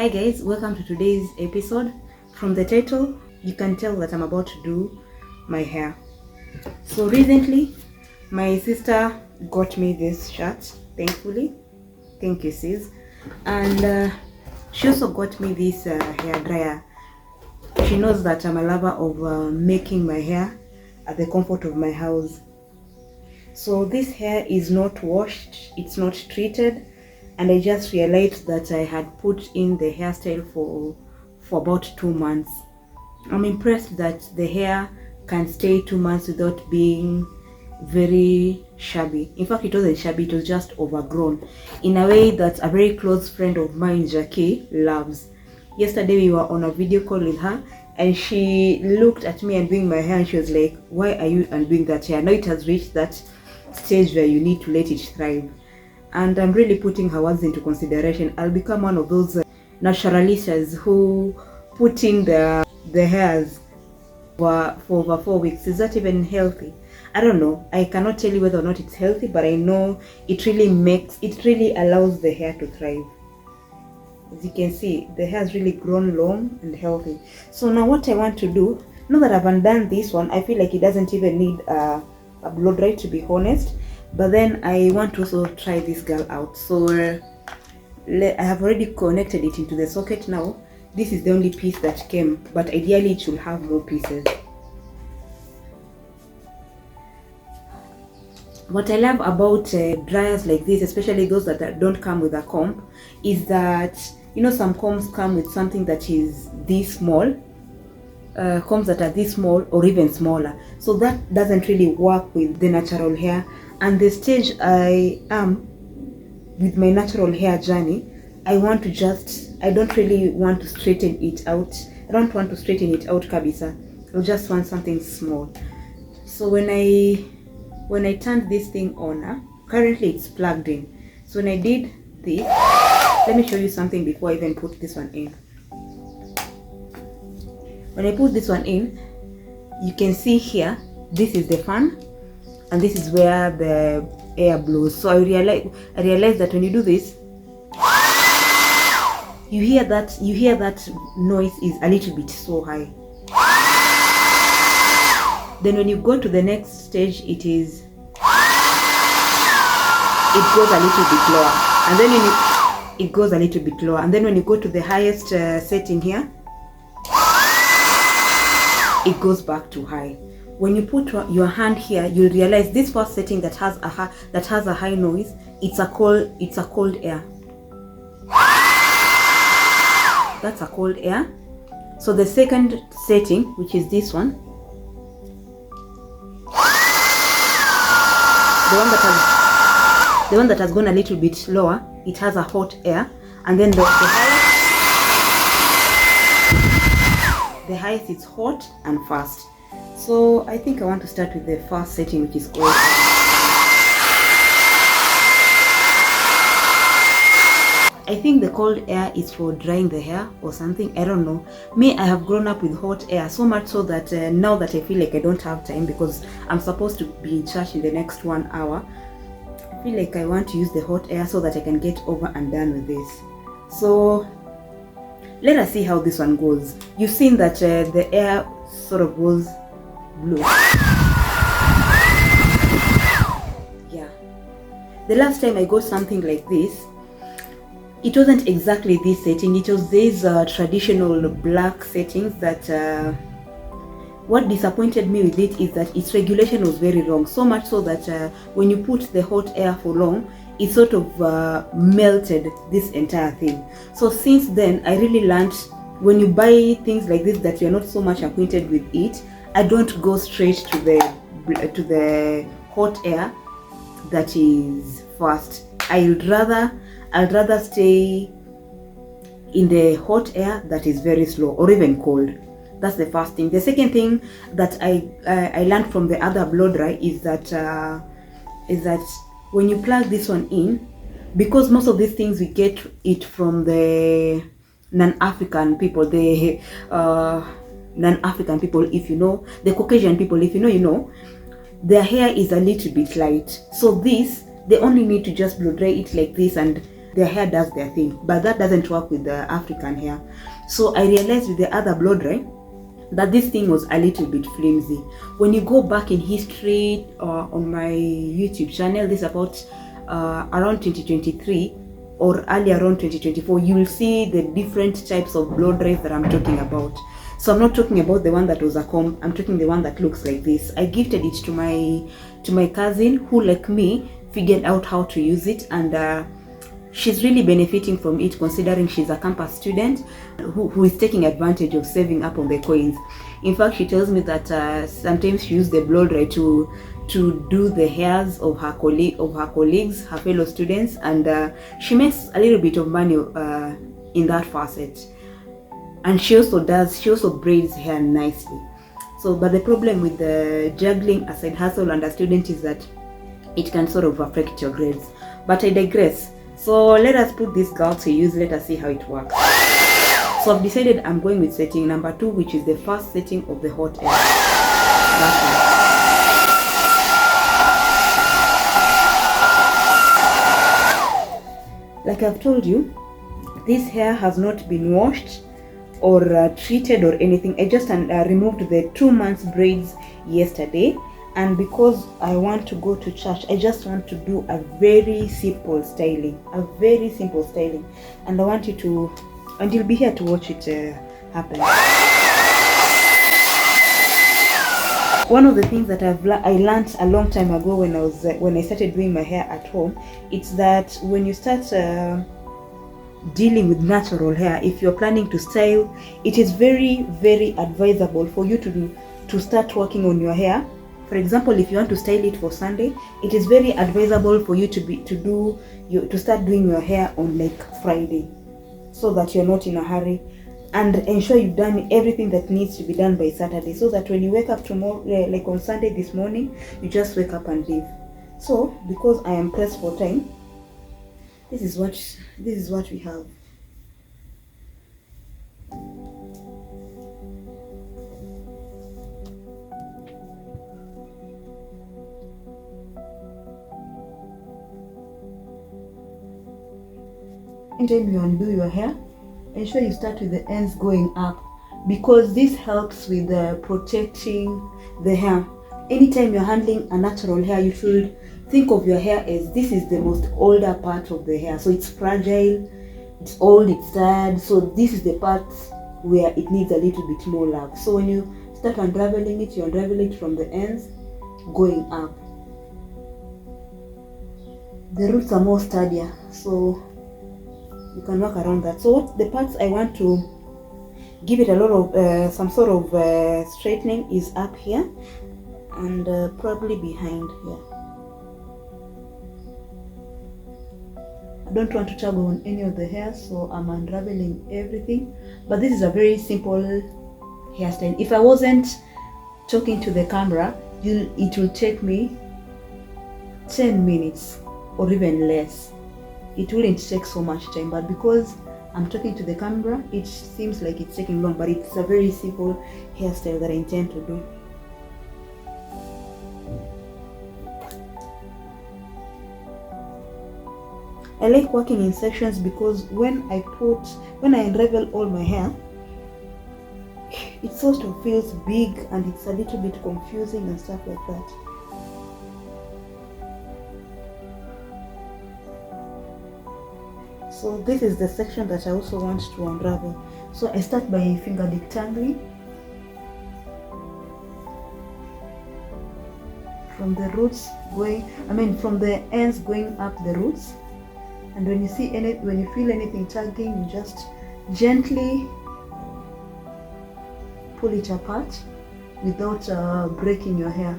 Hi guys, welcome to today's episode. From the title, you can tell that I'm about to do my hair. So recently, my sister got me this shirt, thankfully. Thank you, sis. And she also got me this hair dryer. She knows that I'm a lover of making my hair at the comfort of my house. So this hair is not washed, it's not treated, and I just realized that I had put in the hairstyle for about 2 months. I'm impressed that the hair can stay 2 months without being very shabby. In fact, it wasn't shabby, it was just overgrown in a way that a very close friend of mine, Jackie, loves. Yesterday we were on a video call with her and she looked at me undoing my hair and she was like, why are you undoing that hair? Now it has reached that stage where you need to let it thrive. And I'm really putting her words into consideration. I'll become one of those naturalistas who put in the hairs for over 4 weeks. Is that even healthy? I don't know. I cannot tell you whether or not it's healthy, but I know it really allows the hair to thrive. As you can see, the hair has really grown long and healthy. So now what I want to do, now that I've undone this one, I feel like it doesn't even need a blow dry, to be honest. But then I want to also try this girl out. So I have already connected it into the socket now. This is the only piece that came, but ideally it should have more pieces. What I love about dryers like this, especially those that don't come with a comb, is that, you know, some combs come with something that is this small, combs that are this small or even smaller. So that doesn't really work with the natural hair. And the stage I am with my natural hair journey, I don't really want to straighten it out. I don't want to straighten it out, kabisa. I just want something small. So when I turned this thing on, currently it's plugged in. So when I did this, let me show you something before I even put this one in. When I put this one in, you can see here, this is the fan, and this is where the air blows. So I realized that when you do this, you hear that noise is a little bit so high. Then when you go to the next stage, it goes a little bit lower, and then it goes a little bit lower, and then when you go to the highest setting here, it goes back to high. When you put your hand here, you'll realize this first setting that has a high noise, it's a cold air. That's a cold air. So the second setting, which is this one, the one that has gone a little bit lower, it has a hot air, and then the highest is hot and fast. So I think I want to start with the first setting, which is cold. I think the cold air is for drying the hair or something. I don't know. Me, I have grown up with hot air, so much so that now that I feel like I don't have time because I'm supposed to be in church in the next 1 hour, I feel like I want to use the hot air so that I can get over and done with this. So let us see how this one goes. You've seen that the air sort of goes blue. Yeah. The last time I got something like this, it wasn't exactly this setting. It was these traditional black settings that what disappointed me with it is that its regulation was very wrong. So much so that when you put the hot air for long, it sort of melted this entire thing. So since then, I really learned when you buy things like this that you're not so much acquainted with it, I don't go straight to the hot air that is fast. I'd rather stay in the hot air that is very slow or even cold. That's the first thing. The second thing that I learned from the other blow dry is that when you plug this one in, because most of these things we get it from the non-African people, non-African people, if you know, the Caucasian people, if you know, you know, their hair is a little bit light. So this, they only need to just blow dry it like this, and their hair does their thing, but that doesn't work with the African hair. So I realized with the other blow dry that this thing was a little bit flimsy. When you go back in history on my YouTube channel, this is about around 2023 or early around 2024, you will see the different types of blow dries that I'm talking about. So I'm not talking about the one that was a comb, I'm talking the one that looks like this. I gifted it to my cousin, who like me figured out how to use it, and she's really benefiting from it, considering she's a campus student who is taking advantage of saving up on the coins. In fact, she tells me that sometimes she uses the blow dry to do the hairs of her colleagues, her fellow students, and she makes a little bit of money in that facet. And she also braids hair nicely. So, but the problem with the juggling a side hustle and a student is that it can sort of affect your grades. But I digress. So let us put this girl to use. Let us see how it works. So I've decided I'm going with setting number 2, which is the first setting of the hot air. Like I've told you, this hair has not been washed or treated or anything. I just removed the 2 months braids yesterday, and because I want to go to church, I just want to do a very simple styling, and I want you to, and you'll be here to watch it happen. One of the things that I learned a long time ago when I started doing my hair at home, it's that when you start dealing with natural hair, if you're planning to style, it is very, very advisable for you to start working on your hair. For example, if you want to style it for Sunday, it is very advisable for you to start doing your hair on like Friday, so that you're not in a hurry, and ensure you've done everything that needs to be done by Saturday, so that when you wake up tomorrow, like on Sunday this morning, you just wake up and leave. So because I am pressed for time, this is what we have. Anytime you undo your hair, ensure you start with the ends going up, because this helps with protecting the hair. Anytime you're handling a natural hair, you should think of your hair as this is the most older part of the hair. So it's fragile, it's old, it's tired. So this is the part where it needs a little bit more love. So when you start unraveling it, you unravel it from the ends going up. The roots are more sturdier, so you can work around that. So the parts I want to give it a lot of some sort of straightening is up here, and probably behind here. I don't want to tug on any of the hair, so I'm unraveling everything. But this is a very simple hairstyle. If I wasn't talking to the camera, it will take me 10 minutes or even less. It wouldn't take so much time, but because I'm talking to the camera, it seems like it's taking long, but it's a very simple hairstyle that I intend to do. I like working in sections because when I unravel all my hair, it sort of feels big and it's a little bit confusing and stuff like that. So this is the section that I also want to unravel. So I start by finger detangling from the roots from the ends going up the roots. And when you feel anything tugging, you just gently pull it apart without breaking your hair.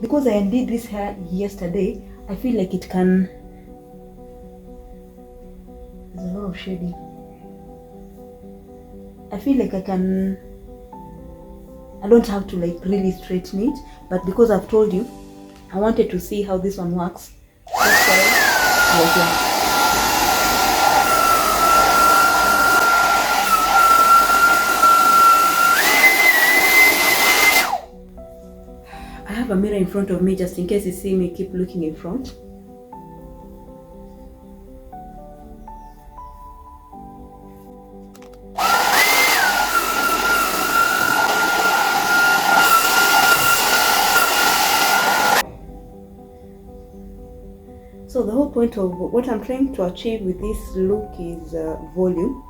Because I undid this hair yesterday, I feel like it can. There's a lot of shading. I feel like I don't have to like really straighten it, but because I've told you, I wanted to see how this one works. That's why I was like, a mirror in front of me just in case you see me keep looking in front. So the whole point of what I'm trying to achieve with this look is volume.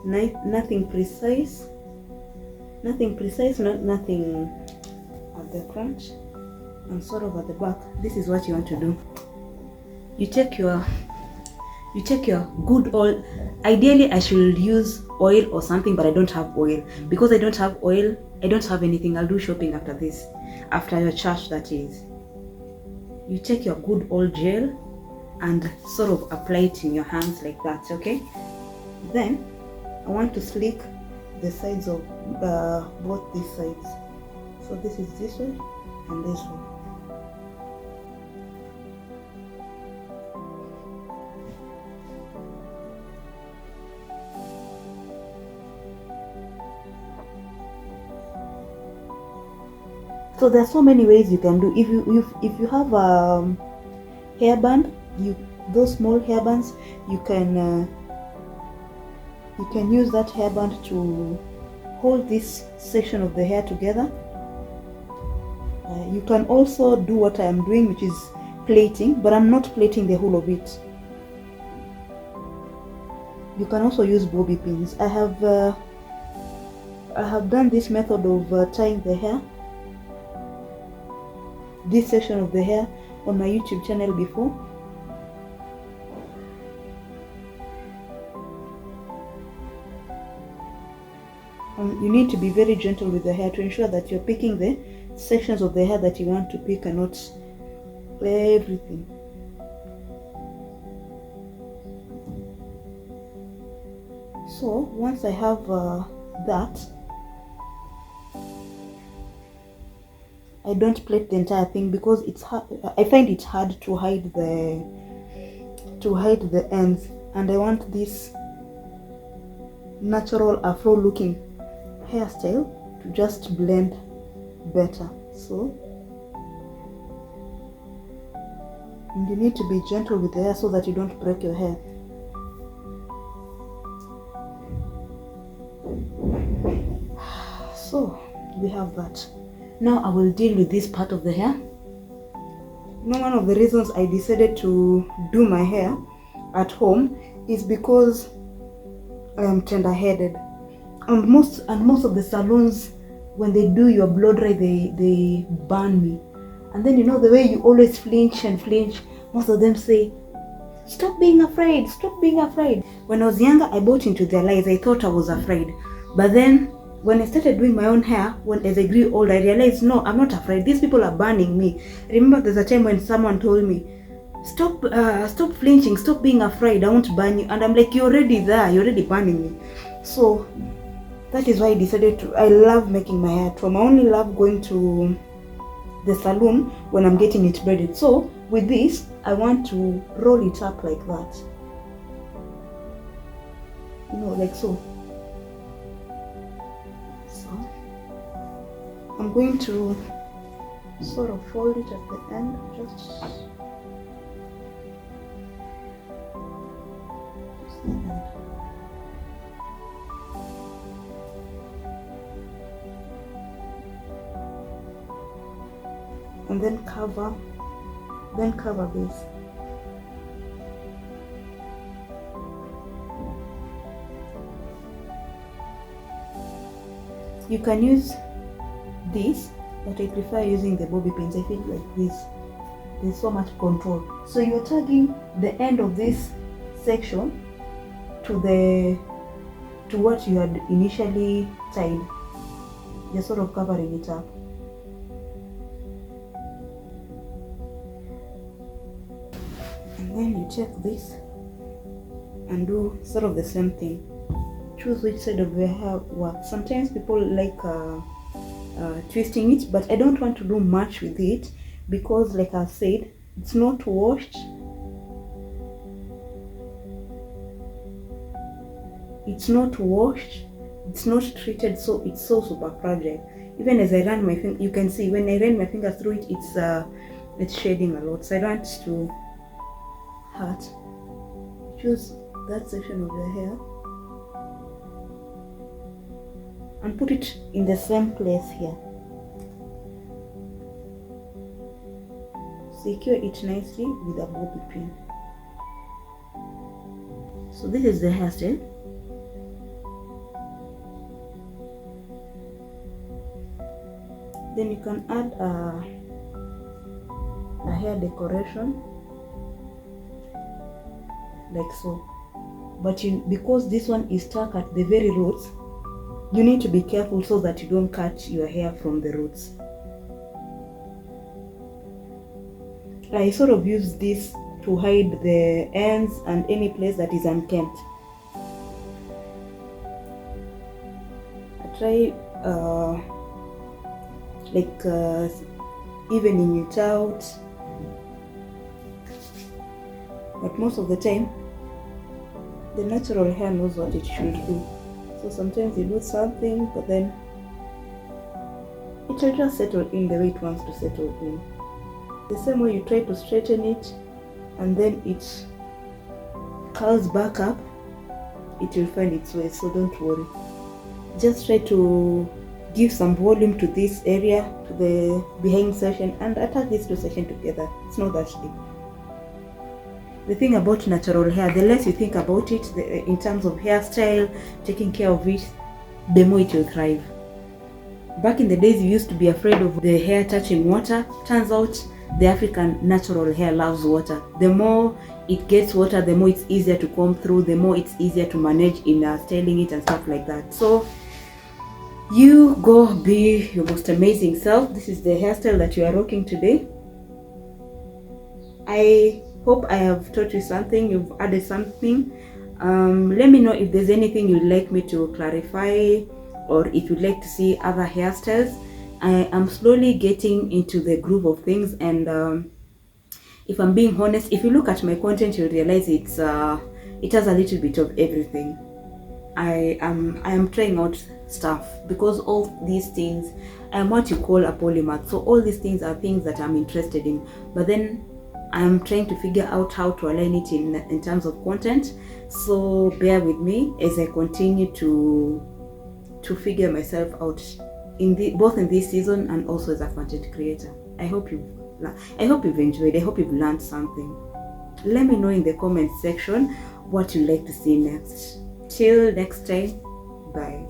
Nothing precise, nothing at the front and sort of at the back. This is what you want to do. You check your good oil. Ideally I should use oil or something, but I don't have oil. Because I don't have oil, I don't have anything. I'll do shopping after this, after your church, that is. You take your good old gel and sort of apply it in your hands like that, okay? Then I want to slick the sides of both these sides. So this is this way and this way. So there are so many ways you can do. If you have a hairband, those small hairbands, you can use that hairband to hold this section of the hair together. You can also do what I am doing, which is plaiting, but I'm not plaiting the whole of it. You can also use bobby pins. I have done this method of tying the hair, this section of the hair, on my YouTube channel before. You need to be very gentle with the hair to ensure that you're picking the sections of the hair that you want to pick and not everything. So once I have that, I don't plait the entire thing because it's hard. I find it hard to hide the ends, and I want this natural afro looking hairstyle to just blend better. So, and you need to be gentle with the hair so that you don't break your hair. So we have that. Now I will deal with this part of the hair. Now, one of the reasons I decided to do my hair at home is because I am tender-headed, and most of the salons, when they do your blow dry, they burn me. And then, you know, the way you always flinch and flinch, most of them say, stop being afraid, stop being afraid. When I was younger, I bought into their lies. I thought I was afraid, but then when I started doing my own hair, as I grew old, I realized, no, I'm not afraid. These people are burning me. I remember there's a time when someone told me, stop flinching, stop being afraid, I won't burn you. And I'm like, you're already there, you're already burning me. So that is why I decided to, I love making my hair at home. I only love going to the salon when I'm getting it braided. So with this, I want to roll it up like that. You know, like so. I'm going to sort of fold it at the end, just the end. And then cover this. You can use this, but I prefer using the bobby pins. I feel like this, there's so much control. So you're tagging the end of this section to what you had initially tied. You're sort of covering it up. And then you take this and do sort of the same thing. Choose which side of the hair works. Sometimes people like twisting it, but I don't want to do much with it because, like I said, it's not washed. It's not washed, it's not treated, so it's so super fragile. Even as I run my finger, you can see when I run my finger through it, it's shading a lot. So I don't want to hurt. Choose that section of the hair and put it in the same place here. Secure it nicely with a bobby pin. So this is the hairstyle. Then you can add a hair decoration like so. But because this one is stuck at the very roots, you need to be careful so that you don't cut your hair from the roots. I sort of use this to hide the ends and any place that is unkempt. I try evening it out, but most of the time the natural hair knows what it should do. So sometimes you do something, but then it will just settle in the way it wants to settle in. The same way you try to straighten it and then it curls back up, it will find its way, so don't worry. Just try to give some volume to this area, to the behind section, and attach these two sections together. It's not that deep. The thing about natural hair, the less you think about it in terms of hairstyle, taking care of it, the more it will thrive. Back in the days, you used to be afraid of the hair touching water. Turns out the African natural hair loves water. The more it gets water, the more it's easier to comb through, the more it's easier to manage in styling it and stuff like that. So you go be your most amazing self. This is the hairstyle that you are rocking today. I hope I have taught you something, you've added something. Let me know if there's anything you'd like me to clarify, or if you'd like to see other hairstyles. I am slowly getting into the groove of things, and if I'm being honest, if you look at my content, you'll realize it has a little bit of everything. I am trying out stuff because all these things, I'm what you call a polymath. So all these things are things that I'm interested in, but then I'm trying to figure out how to align it in terms of content. So bear with me as I continue to figure myself out both in this season and also as a content creator. I hope you've enjoyed. I hope you've learned something. Let me know in the comment section what you'd like to see next. Till next time, bye.